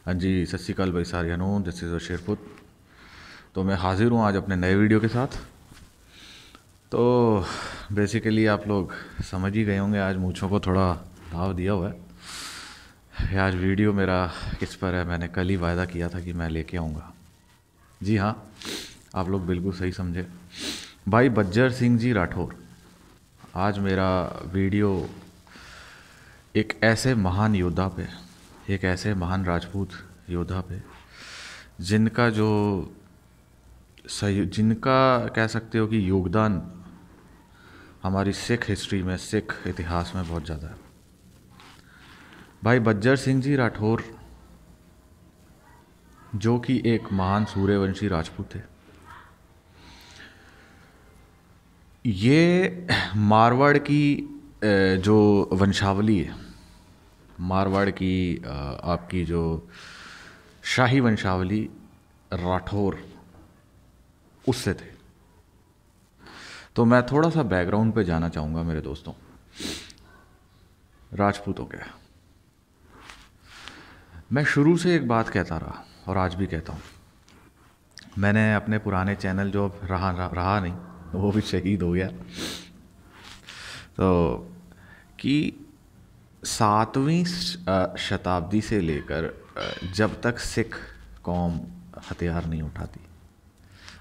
हाँ जी, सत श्री अकाल भाई सारियानो, दिस इज़ शेरपुत। तो मैं हाजिर हूँ आज अपने नए वीडियो के साथ। तो बेसिकली आप लोग समझ ही गए होंगे, आज मूंछों को थोड़ा भाव दिया हुआ है। आज वीडियो मेरा किस पर है, मैंने कल ही वायदा किया था कि मैं लेके आऊँगा। जी हाँ, आप लोग बिल्कुल सही समझे, भाई बज्जर सिंह जी राठौर। आज मेरा वीडियो एक ऐसे महान योद्धा पे, एक ऐसे महान राजपूत योद्धा पे जिनका कह सकते हो कि योगदान हमारी सिख हिस्ट्री में, सिख इतिहास में बहुत ज़्यादा है। भाई बज्जर सिंह जी राठौर, जो कि एक महान सूर्यवंशी राजपूत थे। ये मारवाड़ की जो वंशावली है, मारवाड़ की आपकी जो शाही वंशावली राठौर, उससे थे। तो मैं थोड़ा सा बैकग्राउंड पे जाना चाहूँगा मेरे दोस्तों, राजपूतों के। मैं शुरू से एक बात कहता रहा और आज भी कहता हूँ। मैंने अपने पुराने चैनल, जो अब रहा नहीं, वो भी शहीद हो गया, तो कि 7वीं शताब्दी से लेकर जब तक सिख कौम हथियार नहीं उठाती।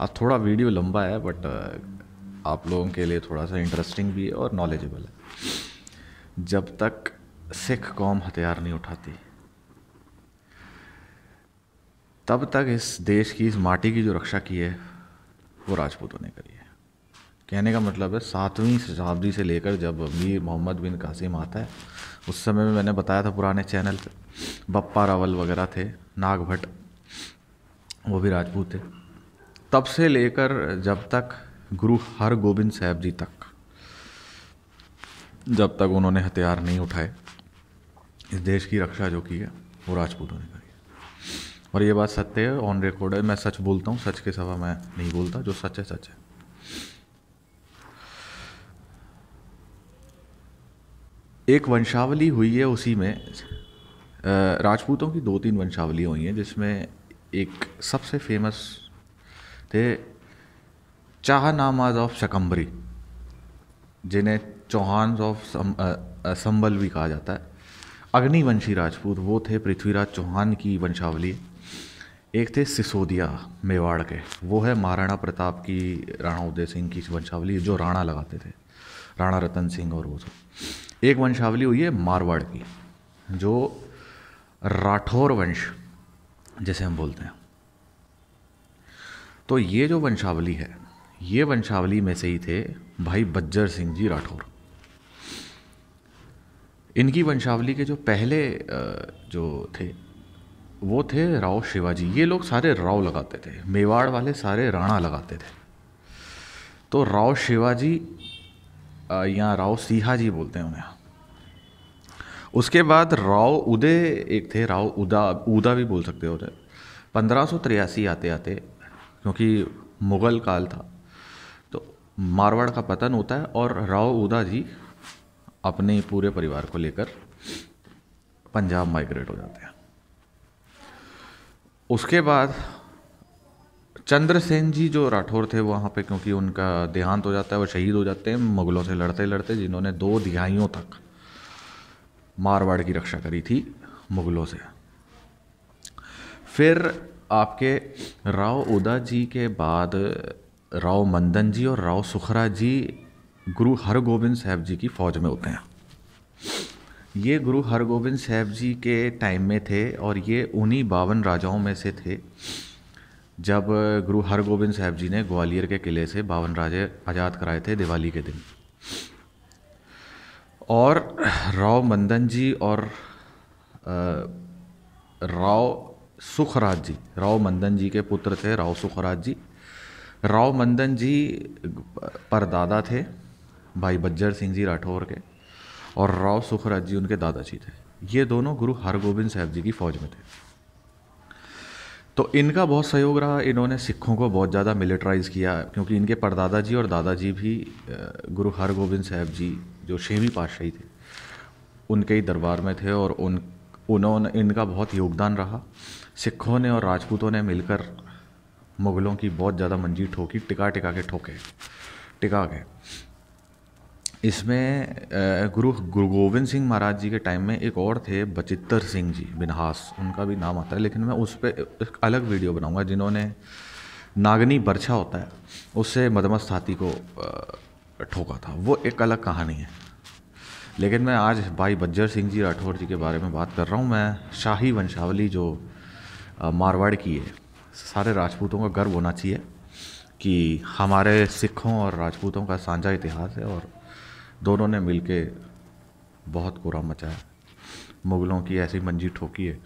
अब थोड़ा वीडियो लंबा है, बट आप लोगों के लिए थोड़ा सा इंटरेस्टिंग भी है और नॉलेजेबल है। जब तक सिख कौम हथियार नहीं उठाती, तब तक इस देश की, इस माटी की जो रक्षा की है, वो राजपूतों ने करी है। कहने का मतलब है 7वीं शताब्दी से लेकर जब मीर मोहम्मद बिन कासिम आता है, उस समय में मैंने बताया था पुराने चैनल पे, बप्पा रावल वगैरह थे, नाग भट्ट, वो भी राजपूत थे। तब से लेकर जब तक गुरु हरगोबिंद साहब जी तक, जब तक उन्होंने हथियार नहीं उठाए, इस देश की रक्षा जो की है वो राजपूतों ने करी है। और ये बात सत्य है, ऑन रिकॉर्ड है। मैं सच बोलता हूँ, सच के सिवा मैं नहीं बोलता। जो सच है सच है। एक वंशावली हुई है, उसी में राजपूतों की 2-3 वंशावली हुई हैं, जिसमें एक सबसे फेमस थे चाहनामाज ऑफ शकंबरी, जिन्हें चौहान ऑफ संबल भी कहा जाता है। अग्निवंशी राजपूत वो थे, पृथ्वीराज चौहान की वंशावली। एक थे सिसोदिया मेवाड़ के, वो है महाराणा प्रताप की, राणा उदय सिंह की वंशावली, जो राणा लगाते थे, राणा रतन सिंह और वो सब। एक वंशावली हुई है मारवाड़ की, जो राठौर वंश जैसे हम बोलते हैं। तो ये जो वंशावली है, ये वंशावली में से ही थे भाई बज्जर सिंह जी राठौर। इनकी वंशावली के जो पहले जो थे, वो थे राव शिवाजी। ये लोग सारे राव लगाते थे, मेवाड़ वाले सारे राणा लगाते थे। तो राव शिवाजी या राव सिहा जी बोलते हैं उन्हें। उसके बाद राव उदय एक थे, राव उदा भी बोल सकते हो। 1583 आते आते, क्योंकि मुग़ल काल था, तो मारवाड़ का पतन होता है और राव उदा जी अपने पूरे परिवार को लेकर पंजाब माइग्रेट हो जाते हैं। उसके बाद चंद्रसेन जी जो राठौर थे वहाँ पे, क्योंकि उनका देहांत हो जाता है, वो शहीद हो जाते हैं मुग़लों से लड़ते लड़ते, जिन्होंने 2 दिहाइयों तक मारवाड़ की रक्षा करी थी मुग़लों से। फिर आपके राव उदा जी के बाद राव मंदन जी और राव सुखराज जी गुरु हरगोबिंद साहब जी की फ़ौज में होते हैं। ये गुरु हरगोबिंद साहब जी के टाइम में थे, और ये उन्हीं 52 राजाओं में से थे जब गुरु हरगोबिंद साहब जी ने ग्वालियर के किले से 52 राजे आज़ाद कराए थे दिवाली के दिन। और राव मंदन जी और राव सुखराज जी, राव मंदन जी के पुत्र थे राव सुखराज जी। राव मंदन जी परदादा थे भाई बज्जर सिंह जी राठौर के, और राव सुखराज जी उनके दादाजी थे। ये दोनों गुरु हरगोबिंद साहब जी की फ़ौज में थे। तो इनका बहुत सहयोग रहा। इन्होंने सिखों को बहुत ज़्यादा मिलिट्राइज़ किया, क्योंकि इनके परदादा जी और दादाजी भी गुरु हरगोबिंद साहब जी जो 6वीं पातशाही थे, उनके ही दरबार में थे, और उन्होंने, इनका बहुत योगदान रहा। सिखों ने और राजपूतों ने मिलकर मुग़लों की बहुत ज़्यादा मंजी ठोकी, टिका टिका के ठोके, टिका के। इसमें गुरु गोविंद सिंह महाराज जी के टाइम में एक और थे, बचित्तर सिंह जी बिन्हास, उनका भी नाम आता है, लेकिन मैं उस पर एक अलग वीडियो बनाऊंगा, जिन्होंने नागनी बरछा होता है उससे मदमस्त हाथी को ठोका था, वो एक अलग कहानी है। लेकिन मैं आज भाई बज्जर सिंह जी राठौर जी के बारे में बात कर रहा हूँ। मैं शाही वंशावली जो मारवाड़ की है, सारे राजपूतों का गर्व होना चाहिए कि हमारे सिखों और राजपूतों का साझा इतिहास है, और दोनों ने मिलके बहुत कोहराम मचाया, मुग़लों की ऐसी मंजी ठोकी है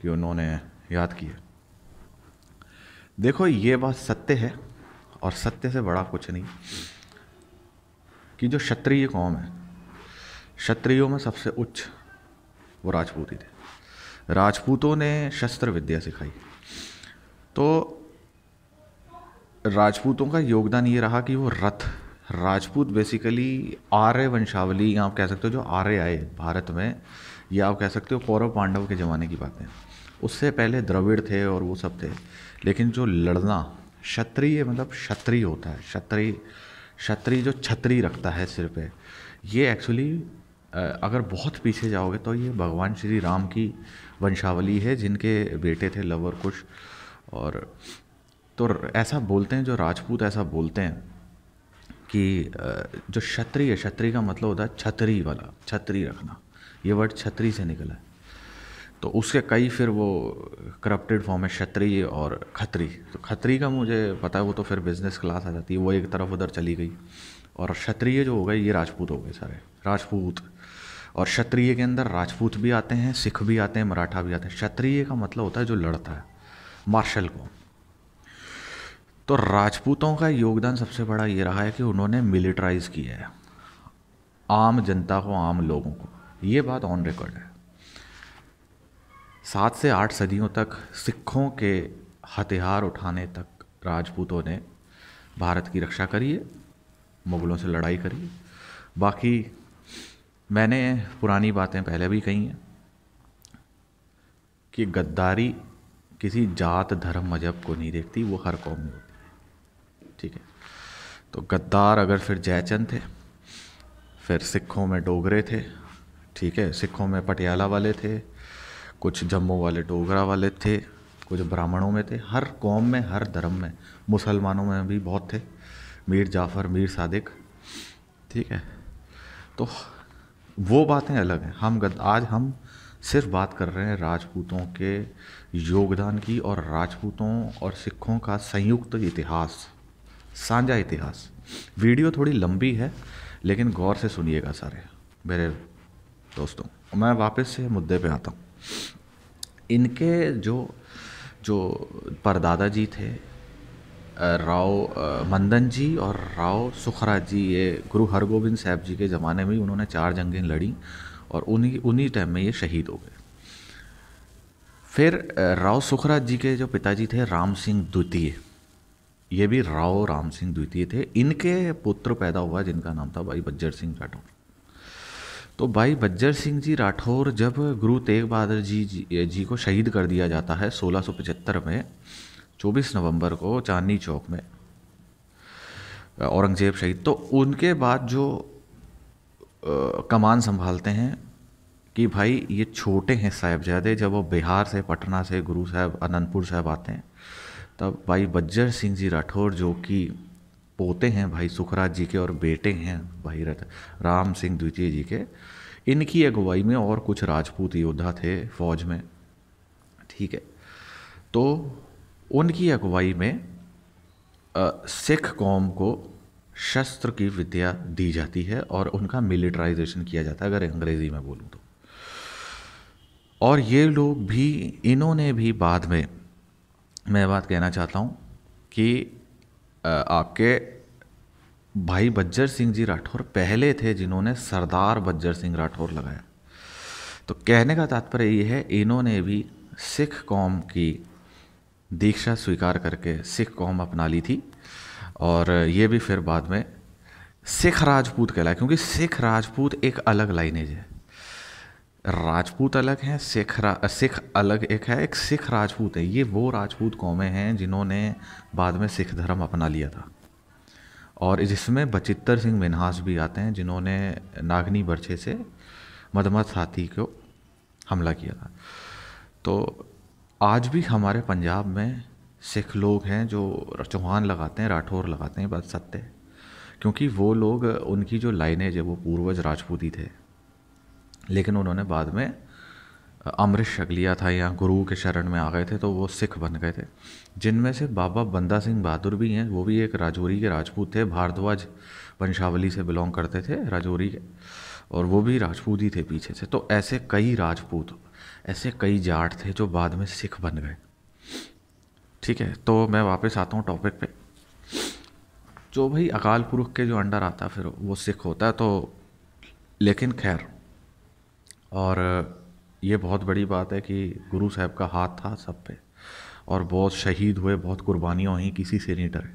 कि उन्होंने याद किया। देखो ये बात सत्य है, और सत्य से बड़ा कुछ नहीं, कि जो क्षत्रिय कौम है, क्षत्रियों में सबसे उच्च वो राजपूत ही थे। राजपूतों ने शस्त्र विद्या सिखाई, तो राजपूतों का योगदान ये रहा कि वो रथ, राजपूत बेसिकली आर्य वंशावली, आप कह सकते हो जो आर्य आए भारत में, या आप कह सकते हो कौरव पांडव के ज़माने की बातें, उससे पहले द्रविड़ थे और वो सब थे। लेकिन जो लड़ना, क्षत्रिय मतलब क्षत्रिय होता है, क्षत्रिय जो छत्री रखता है सिर पे, ये एक्चुअली अगर बहुत पीछे जाओगे तो ये भगवान श्री राम की वंशावली है, जिनके बेटे थे लव और कुश। और तो ऐसा बोलते हैं जो राजपूत, ऐसा बोलते हैं कि जो क्षत्रिय, क्षत्रिय का मतलब होता है छतरी वाला, छतरी रखना, ये वर्ड छतरी से निकला है। तो उसके कई फिर वो करप्टेड फॉर्म है, क्षत्रिय और खत्री। तो खत्री का मुझे पता है, वो तो फिर बिजनेस क्लास आ जाती है, वो एक तरफ उधर चली गई। और क्षत्रिय जो हो गए ये राजपूत हो गए, सारे राजपूत। और क्षत्रिय के अंदर राजपूत भी आते हैं, सिख भी आते हैं, मराठा भी आते हैं। क्षत्रिय का मतलब होता है जो लड़ता है, मार्शल को। तो राजपूतों का योगदान सबसे बड़ा ये रहा है कि उन्होंने मिलिटराइज किया है आम जनता को, आम लोगों को। ये बात ऑन रिकॉर्ड है। 7 से 8 सदियों तक सिखों के हथियार उठाने तक राजपूतों ने भारत की रक्षा करी है, मुग़लों से लड़ाई करी है। बाकी मैंने पुरानी बातें पहले भी कही हैं कि गद्दारी किसी जात, धर्म, मजहब को नहीं देखती, वो हर कौम में होती है, ठीक है। तो गद्दार अगर फिर जयचंद थे, फिर सिखों में डोगरे थे, ठीक है, सिखों में पटियाला वाले थे, कुछ जम्मू वाले डोगरा वाले थे, कुछ ब्राह्मणों में थे, हर कौम में, हर धर्म में, मुसलमानों में भी बहुत थे, मीर जाफ़र, मीर सादिक, ठीक है। तो वो बातें अलग हैं। आज हम सिर्फ बात कर रहे हैं राजपूतों के योगदान की, और राजपूतों और सिखों का संयुक्त इतिहास, साझा इतिहास। वीडियो थोड़ी लंबी है, लेकिन गौर से सुनिएगा सारे मेरे दोस्तों। मैं वापस से मुद्दे पे आता हूँ। इनके जो परदादा जी थे, राव मंदन जी और राव सुखराज जी, ये गुरु हरगोबिंद साहब जी के ज़माने में उन्होंने 4 जंगें लड़ी, और उन्हीं टाइम में ये शहीद हो गए। फिर राव सुखराज जी के जो पिताजी थे राम सिंह द्वितीय, ये भी राव राम सिंह द्वितीय थे। इनके पुत्र पैदा हुआ जिनका नाम था भाई बज्जर सिंह राठौर। तो भाई बज्जर सिंह जी राठौर जब गुरु तेग बहादुर जी को शहीद कर दिया जाता है 1675 में, 24 नवंबर को चांदनी चौक में, औरंगजेब शहीद। तो उनके बाद जो कमान संभालते हैं कि भाई ये छोटे हैं साहिबजादे, जब वो बिहार से, पटना से, गुरु साहब अनंतपुर साहब आते हैं, तब भाई बज्जर सिंह जी राठौर जो कि पोते हैं भाई सुखराज जी के और बेटे हैं भाई राम सिंह द्वितीय जी के, इनकी अगुवाई में और कुछ राजपूत योद्धा थे फौज में, ठीक है। तो उनकी अगुवाई में सिख कौम को शस्त्र की विद्या दी जाती है और उनका मिलिटराइजेशन किया जाता है, अगर अंग्रेज़ी में बोलूँ तो। और ये लोग भी, इन्होंने भी बाद में, मैं बात कहना चाहता हूँ कि आपके भाई बज्जर सिंह जी राठौर पहले थे जिन्होंने सरदार बज्जर सिंह राठौर लगाया। तो कहने का तात्पर्य ये है, इन्होंने भी सिख कौम की दीक्षा स्वीकार करके सिख कौम अपना ली थी, और ये भी फिर बाद में सिख राजपूत कहलाए, क्योंकि सिख राजपूत एक अलग लाइनेज है। राजपूत अलग हैं, सिख अलग एक है, एक सिख राजपूत है। ये वो राजपूत कौमें हैं जिन्होंने बाद में सिख धर्म अपना लिया था, और जिसमें बचित्तर सिंह मिन्हास भी आते हैं जिन्होंने नागनी बरछे से मदमस्त हाथी को हमला किया था। तो आज भी हमारे पंजाब में सिख लोग हैं जो चौहान लगाते हैं, राठौर लगाते हैं, बात सत्य है, क्योंकि वो लोग, उनकी जो लाइनेज है वो पूर्वज राजपूती थे, लेकिन उन्होंने बाद में अमृत छक लिया था या गुरु के शरण में आ गए थे, तो वो सिख बन गए थे। जिनमें से बाबा बंदा सिंह बहादुर भी हैं, वो भी एक राजौरी के राजपूत थे, भारद्वाज वंशावली से बिलोंग करते थे राजौरी के, और वो भी राजपूत ही थे पीछे से। तो ऐसे कई राजपूत, ऐसे कई जाट थे जो बाद में सिख बन गए। ठीक है, तो मैं वापस आता हूँ टॉपिक पे। जो भाई अकाल पुरख के जो अंडर आता है फिर वो सिख होता है। तो लेकिन खैर, और ये बहुत बड़ी बात है कि गुरु साहब का हाथ था सब पे, और बहुत शहीद हुए, बहुत कुर्बानियाँ हुई, किसी से नहीं डरे।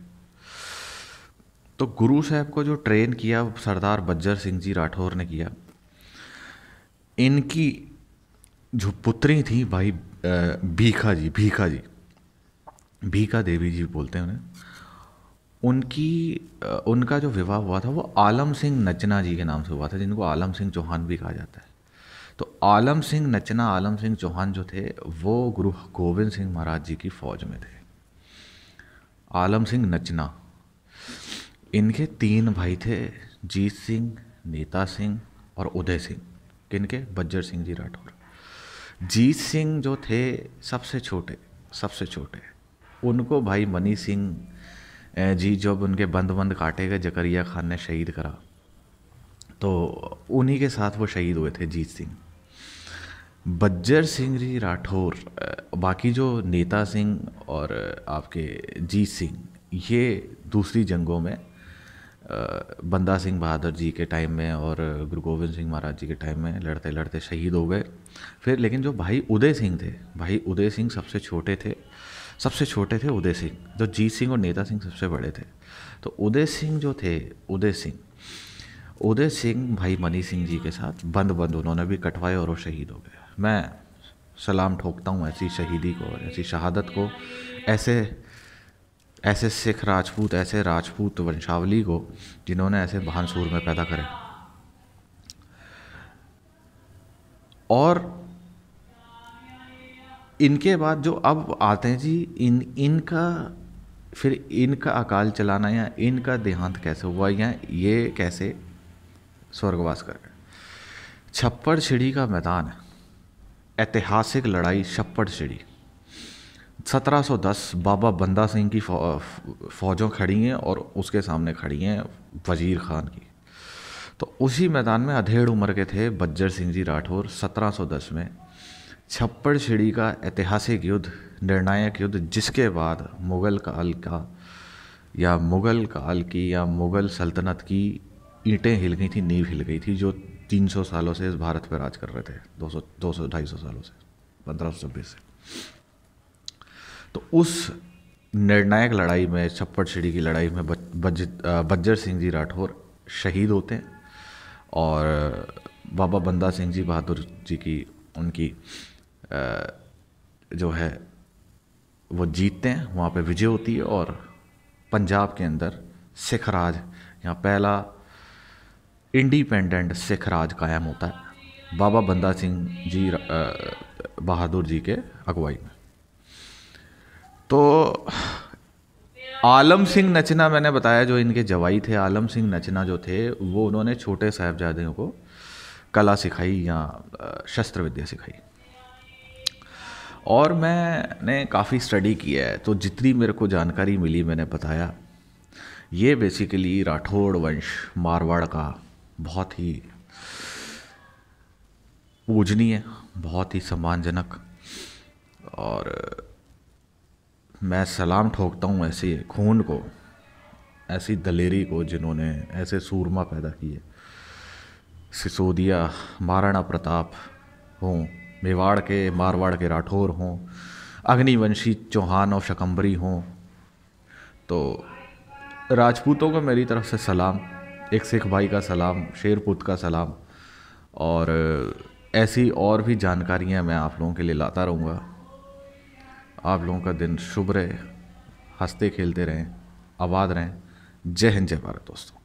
तो गुरु साहब को जो ट्रेन किया सरदार बज्जर सिंह जी राठौर ने किया। इनकी जो पुत्री थी भाई भीखा जी, भीखा देवी जी बोलते हैं उन्हें, उनका जो विवाह हुआ था वो आलम सिंह नचना जी के नाम से हुआ था, जिनको आलम सिंह चौहान भी कहा जाता है। तो आलम सिंह नचना, आलम सिंह चौहान जो थे वो गुरु गोविंद सिंह महाराज जी की फौज में थे। आलम सिंह नचना, इनके 3 भाई थे, जीत सिंह, नेता सिंह और उदय सिंह। किनके? बज्जर सिंह जी राठौर। जीत सिंह जो थे सबसे छोटे, उनको भाई मनी सिंह जी जब उनके बंद काटे गए, जकरिया खान ने शहीद करा, तो उन्हीं के साथ वो शहीद हुए थे जीत सिंह। बज्जर सिंह जी राठौर, बाकी जो नेता सिंह और आपके जीत सिंह, ये दूसरी जंगों में बंदा सिंह बहादुर जी के टाइम में और गुरु गोविंद सिंह महाराज जी के टाइम में लड़ते लड़ते शहीद हो गए। फिर लेकिन जो भाई उदय सिंह थे, भाई उदय सिंह सबसे छोटे थे उदय सिंह, जो जीत सिंह और नेता सिंह सबसे बड़े थे। तो उदय सिंह जो थे, उदय सिंह भाई मनी सिंह जी के साथ बंद उन्होंने भी कटवाए और वो शहीद हो गए। मैं सलाम ठोकता हूँ ऐसी शहीदी को और ऐसी शहादत को, ऐसे सिख राजपूत, ऐसे राजपूत वंशावली को जिन्होंने ऐसे महान सूर में पैदा करे। और इनके बाद जो अब आते हैं जी, इनका अकाल चलाना या इनका देहांत कैसे हुआ या ये कैसे स्वर्गवास कर गए। छप्पड़ छिड़ी का मैदान है, ऐतिहासिक लड़ाई छप्पड़ छिड़ी। 1710 बाबा बंदा सिंह की फौजों खड़ी हैं और उसके सामने खड़ी हैं वजीर खान की। तो उसी मैदान में अधेड़ उम्र के थे बज्जर सिंह जी राठौर। 1710 में छप्पड़ छिड़ी का ऐतिहासिक युद्ध, निर्णायक युद्ध, जिसके बाद मुग़ल काल की या मुग़ल सल्तनत की ईंटें हिल गई थी, नींव हिल गई थी, जो 300 सालों से इस भारत पर राज कर रहे थे, 200-250 सालों से, 1526 से। तो उस निर्णायक लड़ाई में, छप्पड़ छिड़ी की लड़ाई में बज्जर सिंह जी राठौर शहीद होते हैं और बाबा बंदा सिंह जी बहादुर जी की उनकी जो है वो जीतते हैं, वहाँ पे विजय होती है और पंजाब के अंदर सिख राज, यहाँ पहला इंडिपेंडेंट सिख राज कायम होता है बाबा बंदा सिंह जी बहादुर जी के अगुवाई में। तो आलम सिंह नचना, मैंने बताया जो इनके जवाई थे, आलम सिंह नचना जो थे वो उन्होंने छोटे साहिबजादों को कला सिखाई या शस्त्र विद्या सिखाई। और मैंने काफ़ी स्टडी किया है, तो जितनी मेरे को जानकारी मिली मैंने बताया। ये बेसिकली राठौड़ वंश मारवाड़ का बहुत ही पूजनीय, बहुत ही सम्मानजनक, और मैं सलाम ठोकता हूँ ऐसे खून को, ऐसी दलेरी को जिन्होंने ऐसे सूरमा पैदा किए। सिसोदिया, महाराणा प्रताप हों, मेवाड़ के मारवाड़ के राठौर हों, अग्निवंशी चौहान और शकंबरी हों, तो राजपूतों को मेरी तरफ से सलाम, एक सिख भाई का सलाम, शेरपुत का सलाम। और ऐसी और भी जानकारियाँ मैं आप लोगों के लिए लाता रहूँगा। आप लोगों का दिन शुभ रहे, हंसते खेलते रहें, आबाद रहें। जय हिंद, जय भारत दोस्तों।